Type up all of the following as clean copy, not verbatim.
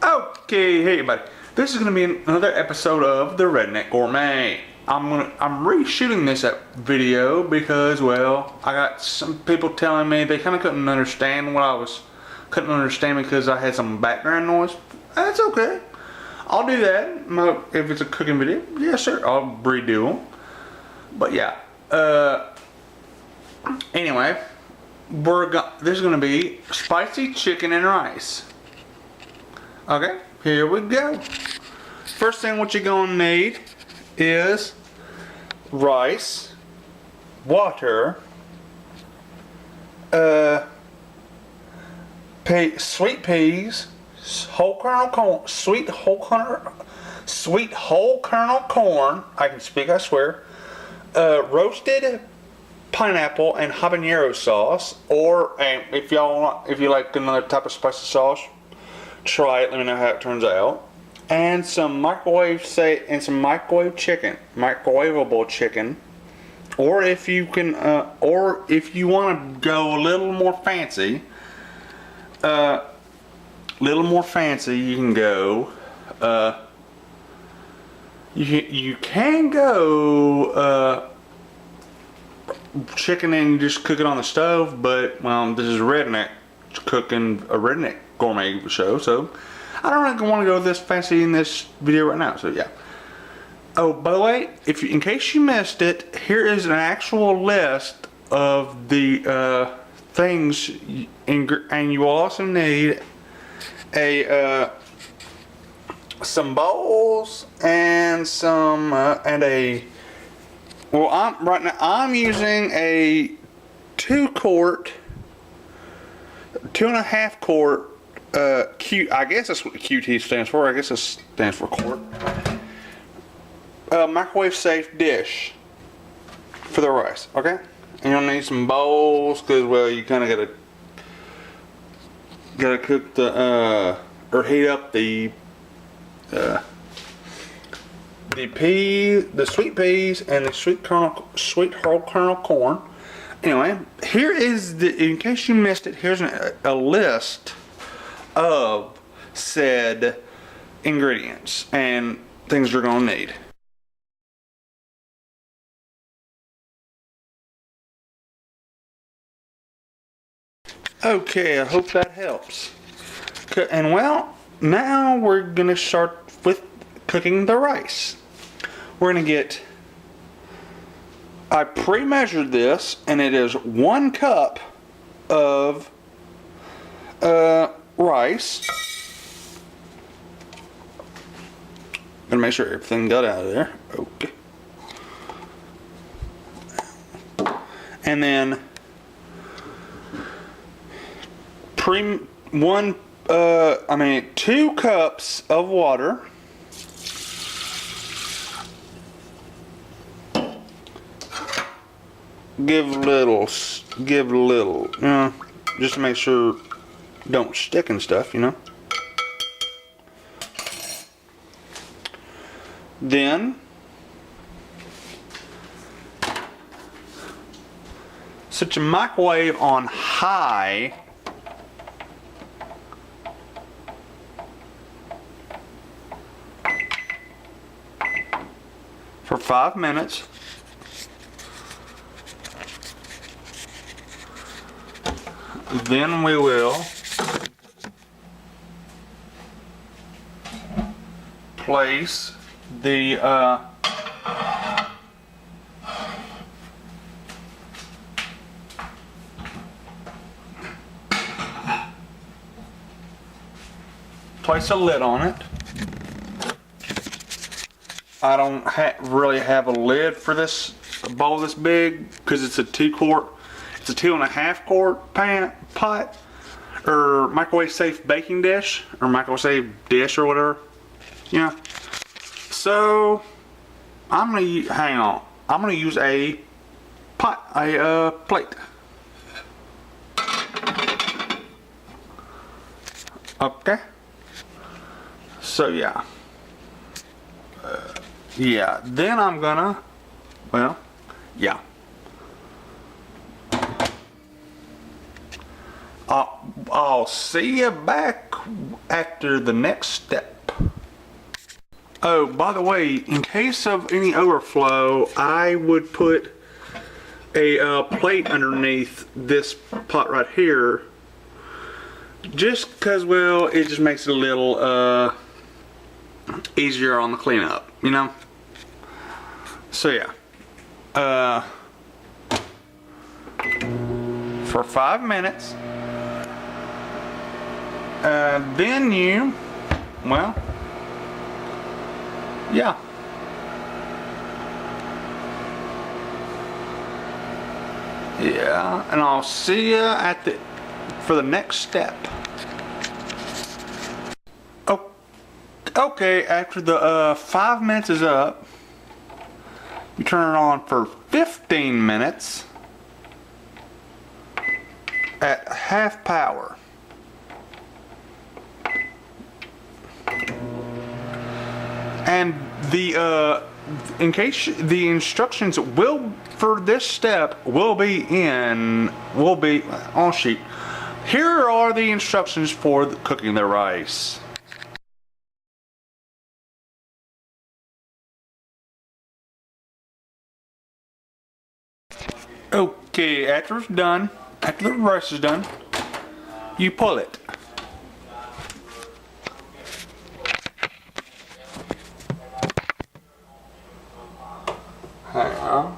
Okay, hey everybody. This is gonna be another episode of the Redneck Gourmet. I'm reshooting this video because, well, I got some people telling me they kind of couldn't understand because I had some background noise. That's okay. I'll do that if it's a cooking video. Yes, sir. I'll redo them. But yeah. Anyway, this is gonna be spicy chicken and rice. Okay, here we go. First thing what you're gonna need is rice, water, sweet peas, whole kernel corn, sweet whole kernel corn. I can speak, I swear. Roasted pineapple and habanero sauce, or if you like another type of spicy sauce, try it. Let me know how it turns out. And some microwavable chicken, or if you can, or if you want to go a little more fancy, you can go. You can go chicken and just cook it on the stove, but well, this is redneck cooking, a redneck gourmet show, so I don't really want to go this fancy in this video right now. So yeah. Oh, by the way, in case you missed it, here is an actual list of the things, and you will also need some bowls and some right now I'm using a 2.5 quart I guess that's what QT stands for. I guess it stands for quart. Microwave safe dish for the rice. Okay, and you'll need some bowls because, well, you kind of gotta cook the or heat up the sweet peas and the sweet whole kernel corn. Anyway, here is in case you missed it, here's a list of said ingredients and things you're gonna need. Okay, I hope that helps. And well, now we're gonna start with cooking the rice. We're gonna get, I pre-measured this, and it is 1 cup of rice. Gonna make sure everything got out of there. Okay. And then 2 cups of water. Give a little, just to make sure don't stick and stuff, you know. Then set your microwave on high for 5 minutes. Then we will place the place a lid on it. I don't really have a lid for this bowl this big because it's a 2.5 quart pot or microwave safe baking dish or microwave safe dish or whatever. Yeah. So I'm gonna use a plate. Okay. So yeah. Yeah. Then I'm gonna, well, yeah. I'll see you back after the next step. Oh, by the way, in case of any overflow, I would put a plate underneath this pot right here, just because, well, it just makes it a little easier on the cleanup, you know? So yeah, for 5 minutes, then you, well, yeah. Yeah, and I'll see you at for the next step. Oh, okay, after the 5 minutes is up, you turn it on for 15 minutes at half power. And in case the instructions for this step will be on sheet. Here are the instructions for cooking the rice. Okay, after it's done, after the rice is done, you pull it. Hang on.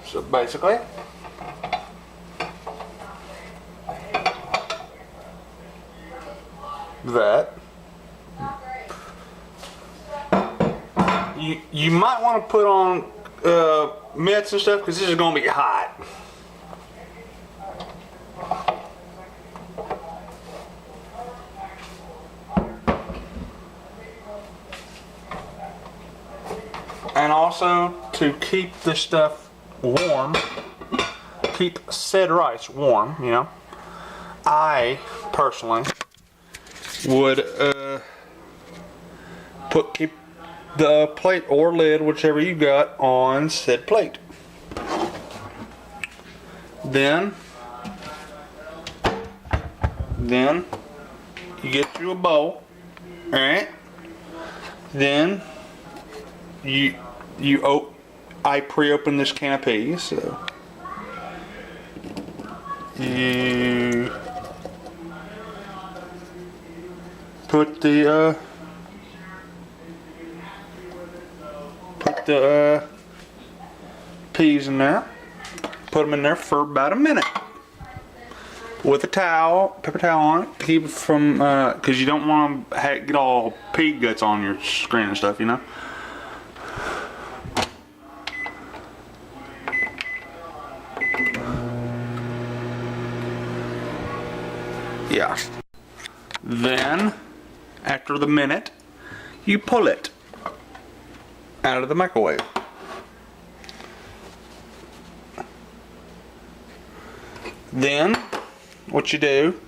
So basically, that you might want to put on mitts and stuff because this is going to be hot. And also to keep this stuff warm, keep said rice warm, you know, I personally would keep the plate or lid, whichever you got, on said plate. Then you get you a bowl, alright? Then I pre-opened this can of peas, so you put the peas in there, put them in there for about a minute with a towel, paper towel on it, keep it from, because you don't want to get all pea guts on your screen and stuff, you know. Yeah. Then, after the minute, you pull it out of the microwave. Then, what you do,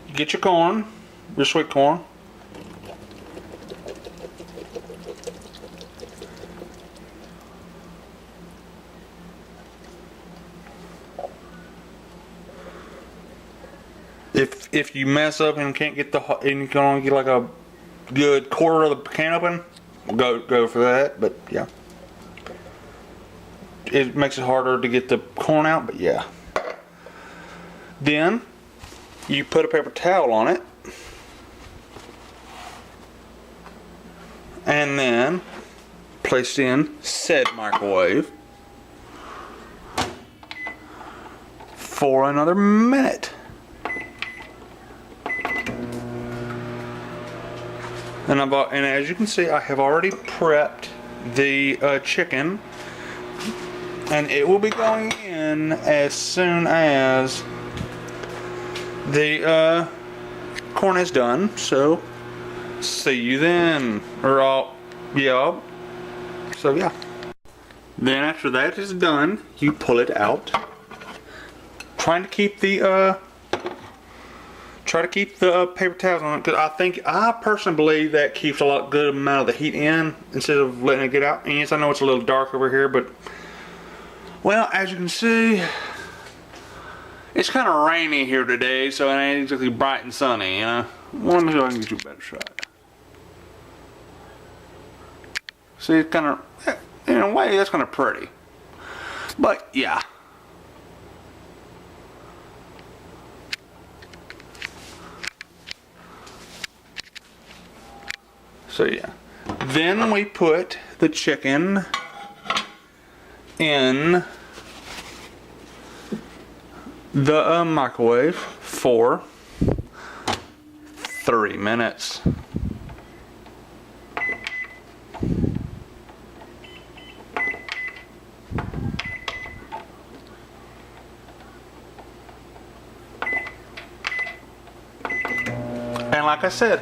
you get your corn, your sweet corn, if you mess up and can't get and you can only get like a good quarter of the can open, go for that. But yeah, it makes it harder to get the corn out, but yeah. Then you put a paper towel on it, and then place it in said microwave for another minute. And as you can see, I have already prepped the chicken, and it will be going in as soon as the corn is done. So see you then, so yeah. Then after that is done, you pull it out, trying to keep the Try to keep the paper towels on it, because I personally believe that keeps a lot good amount of the heat in instead of letting it get out. And yes, I know it's a little dark over here, but well, as you can see, it's kind of rainy here today, so it ain't exactly bright and sunny, you know. Let me see if I can get you a better shot. See, it's kind of, in a way, that's kind of pretty. But yeah. So yeah, then we put the chicken in the microwave for 3 minutes. And like I say,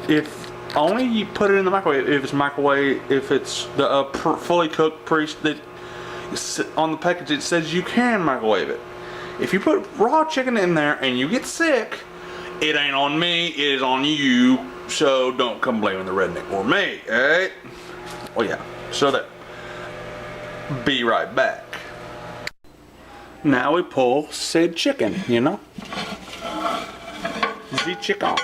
if only you put it in the microwave if it's the fully cooked on the package it says you can microwave it. If you put raw chicken in there and you get sick, it ain't on me, it is on you. So don't come blaming the Redneck Gourmet, alright? Oh yeah, so that. Be right back. Now we pull said chicken, you know? The chicken.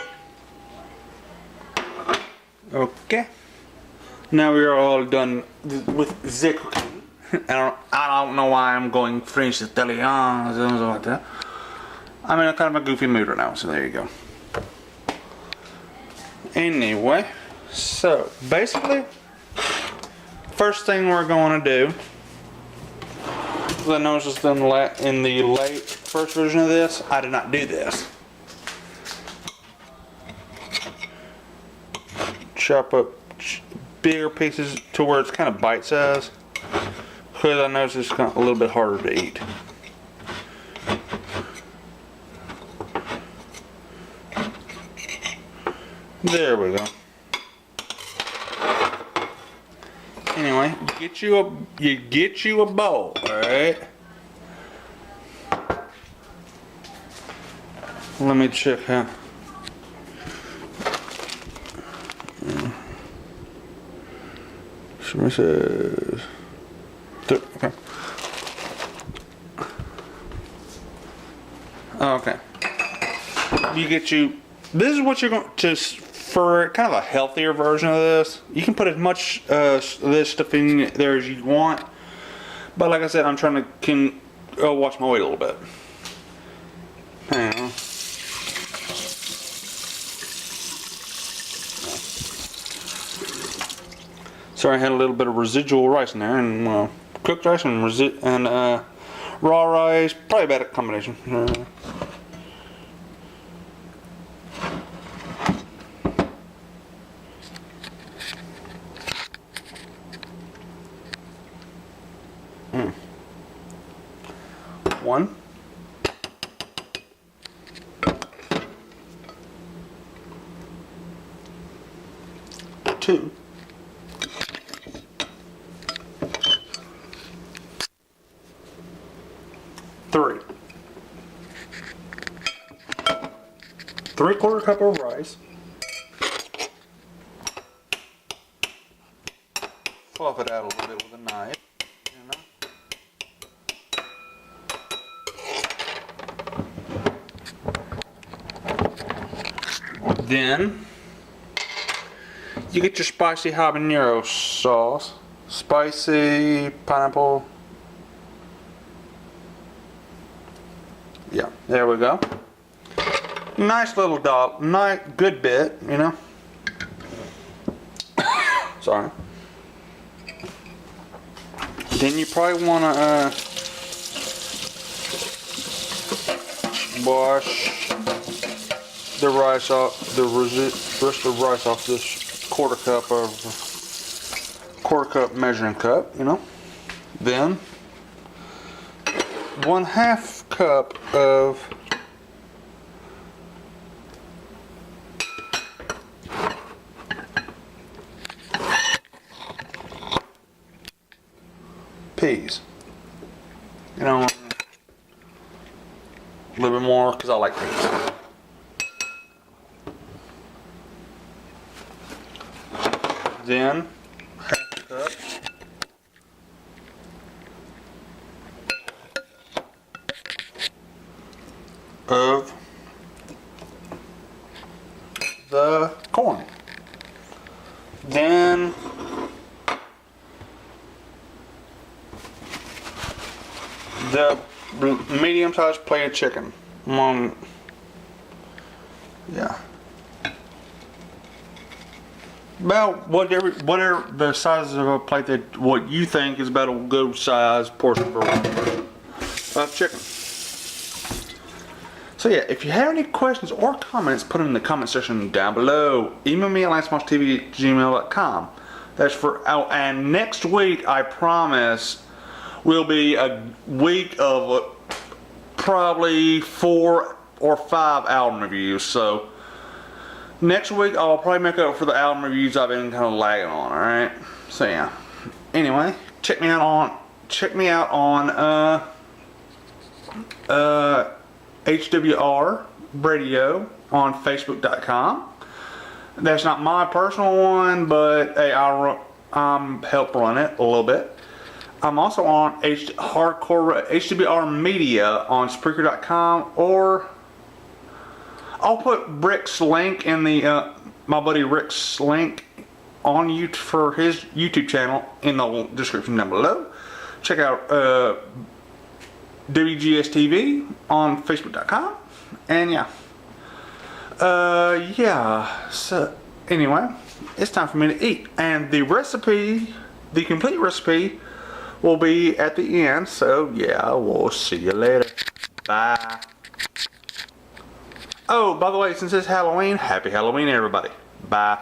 Okay. Now we are all done with the cooking. I don't know why I'm going French Italian or something like that. I'm in a kind of a goofy mood right now, so there you go. Anyway, so basically, first thing we're going to do, I noticed in the late first version of this, I did not do this. Chop up bigger pieces to where it's kind of bite size, because I noticed it's kind of a little bit harder to eat. There we go. Anyway, you get you a bowl, all right? Let me check how. She says, okay. Okay. This is what you're going to, for kind of a healthier version of this. You can put as much this stuff in there as you want. But like I said, I'm trying to watch my weight a little bit. Hang on. Sorry, I had a little bit of residual rice in there, and cooked rice and raw rice, probably a better combination. One. Two. 3. 3/4 cup of rice. Fluff it out a little bit with a knife, you know. Then you get your spicy habanero sauce, spicy pineapple. Yeah, there we go. Nice little dollop, nice, good bit, you know. Sorry. Then you probably want to wash the rice off, the rest of the rice off this quarter cup measuring cup, you know. Then 1/2 cup of peas. You know, A little bit more because I like pizza. Then half a cup of the corn. Then the medium-sized plate of chicken. Yeah. About whatever the size of a plate that what you think is about a good size portion for one person of chicken. So yeah, if you have any questions or comments, put them in the comment section down below. Email me at lancemosstv@gmail.com. That's for and next week I promise will be a week of probably 4 or 5 album reviews. So next week I'll probably make up for the album reviews I've been kind of lagging on. All right. So yeah. Anyway, check me out on HWR Radio on Facebook.com. That's not my personal one, but hey, I'm help run it a little bit. I'm also on Hardcore HWR Media on Spreaker.com, or I'll put Rick's link in the my buddy Rick's link on YouTube for his YouTube channel in the description down below. Check out WGS TV on Facebook.com, and yeah. So anyway, it's time for me to eat, and the recipe, the complete recipe, will be at the end. So yeah, we'll see you later. Bye. Oh, by the way, since it's Halloween, happy Halloween, everybody. Bye.